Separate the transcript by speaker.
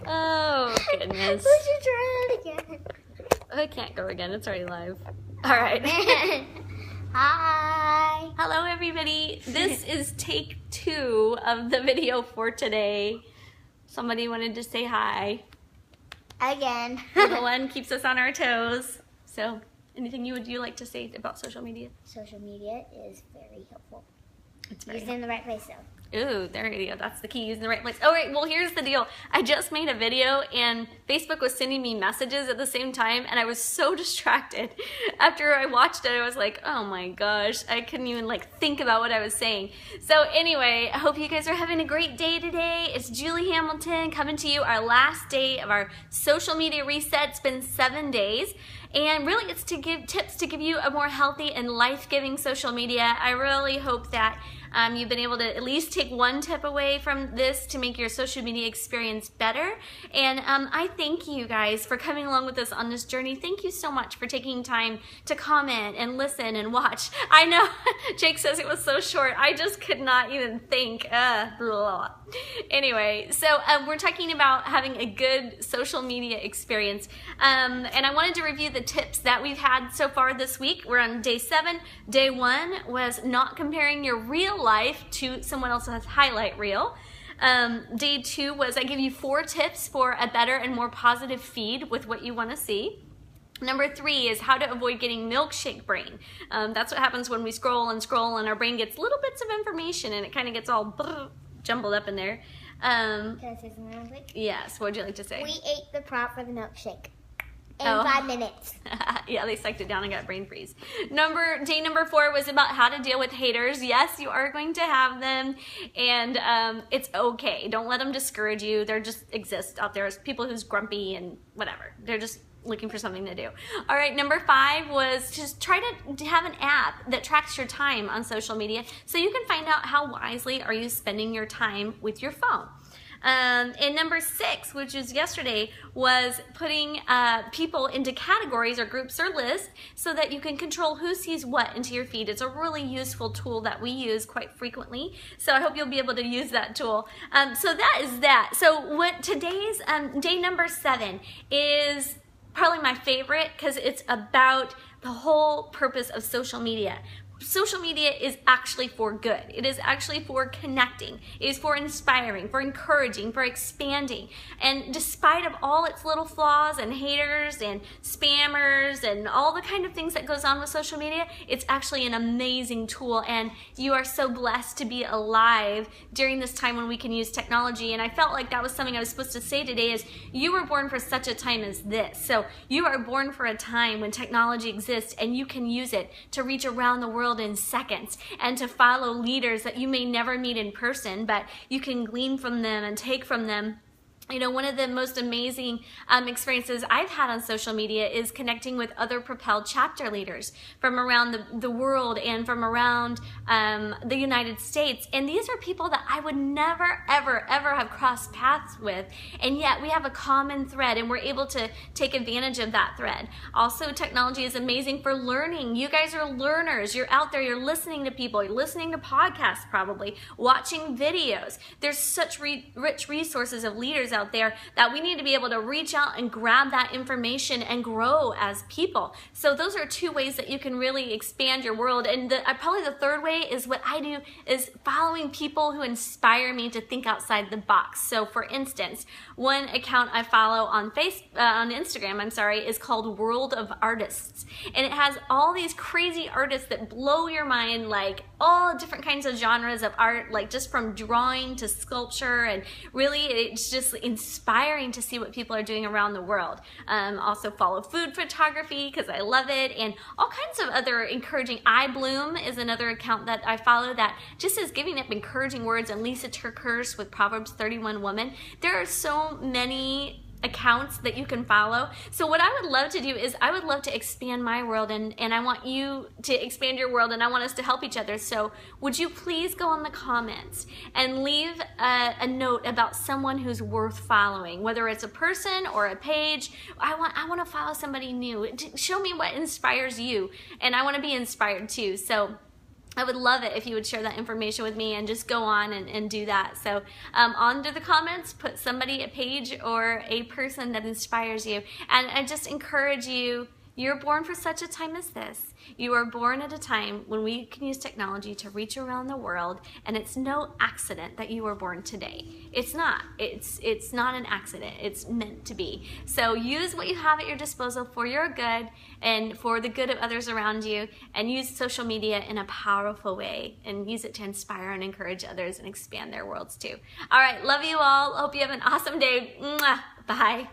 Speaker 1: Oh, goodness.
Speaker 2: We should try it again.
Speaker 1: I can't go again. It's already live. All right.
Speaker 2: Hi.
Speaker 1: Hello, everybody. This is take 2 of the video for today. Somebody wanted to say hi.
Speaker 2: Again.
Speaker 1: Little one keeps us on our toes. So, anything you like to say about social media?
Speaker 2: Social media is very helpful.
Speaker 1: It's very
Speaker 2: Used in the right place, though.
Speaker 1: Ooh, there you go. That's the key. Using the right place. All right. Well, here's the deal. I just made a video and Facebook was sending me messages at the same time, and I was so distracted. After I watched it, I was like, oh my gosh, I couldn't even think about what I was saying. So anyway, I hope you guys are having a great day today. It's Julie Hamilton coming to you, our last day of our social media reset. It's been 7 days. And really, it's to give tips to give you a more healthy and life-giving social media. I really hope that you've been able to at least take one tip away from this to make your social media experience better. And I thank you guys for coming along with us on this journey. Thank you so much for taking time to comment and listen and watch. I know Jake says it was so short. I just could not even think. Blah. Anyway, so we're talking about having a good social media experience. And I wanted to review the tips that we've had so far this week. We're on day 7. Day 1 was not comparing your real life to someone else's highlight reel. Day 2 was I give you 4 tips for a better and more positive feed with what you want to see. Number 3 is how to avoid getting milkshake brain. That's what happens when we scroll and our brain gets little bits of information and it kind of gets all jumbled up in there.
Speaker 2: Can I say something real quick?
Speaker 1: Yes, what would you like to say?
Speaker 2: We ate the prop for the milkshake in 5 minutes.
Speaker 1: Yeah, they sucked it down and got brain freeze. Day number 4 was about how to deal with haters. Yes, you are going to have them, and it's okay. Don't let them discourage you. They just exist out there as people who's grumpy and whatever. They're just looking for something to do. All right, number 5 was just try to have an app that tracks your time on social media so you can find out how wisely are you spending your time with your phone. And number 6, which is yesterday, was putting people into categories or groups or lists so that you can control who sees what into your feed. It's a really useful tool that we use quite frequently. So I hope you'll be able to use that tool. So that is that. So what today's day number 7 is probably my favorite because it's about the whole purpose of social media. Social media is actually for good. It is actually for connecting. It is for inspiring, for encouraging, for expanding. And despite of all its little flaws and haters and spammers and all the kind of things that goes on with social media, it's actually an amazing tool. And you are so blessed to be alive during this time when we can use technology. And I felt like that was something I was supposed to say today is you were born for such a time as this. So you are born for a time when technology exists and you can use it to reach around the world in seconds and to follow leaders that you may never meet in person, but you can glean from them and take from them. You know, one of the most amazing experiences I've had on social media is connecting with other Propel chapter leaders from around the world and from around the United States. And these are people that I would never, ever, ever have crossed paths with. And yet we have a common thread and we're able to take advantage of that thread. Also, technology is amazing for learning. You guys are learners. You're out there, you're listening to people, you're listening to podcasts probably, watching videos. There's such rich resources of leaders out there that we need to be able to reach out and grab that information and grow as people. So those are 2 ways that you can really expand your world. And probably the 3rd way is what I do is following people who inspire me to think outside the box. So for instance, one account I follow on Instagram, is called World of Artists. And it has all these crazy artists that blow your mind, like all different kinds of genres of art, like just from drawing to sculpture, and really it's just inspiring to see what people are doing around the world. Also follow food photography because I love it, and all kinds of other encouraging. iBloom is another account that I follow that just is giving up encouraging words, and Lisa TerKeurst with Proverbs 31 Woman. There are so many accounts that you can follow. So what I would love to do is I would love to expand my world, and I want you to expand your world, and I want us to help each other. So would you please go in the comments and leave a note about someone who's worth following, whether it's a person or a page. I want to follow somebody new. Show me what inspires you, and I want to be inspired too. So I would love it if you would share that information with me and just go on and do that. So under the comments, put somebody, a page, or a person that inspires you. And I just encourage you, you're born for such a time as this. You are born at a time when we can use technology to reach around the world, and it's no accident that you were born today. It's not. It's not an accident. It's meant to be. So use what you have at your disposal for your good and for the good of others around you, and use social media in a powerful way, and use it to inspire and encourage others and expand their worlds too. All right, love you all. Hope you have an awesome day. Mwah. Bye.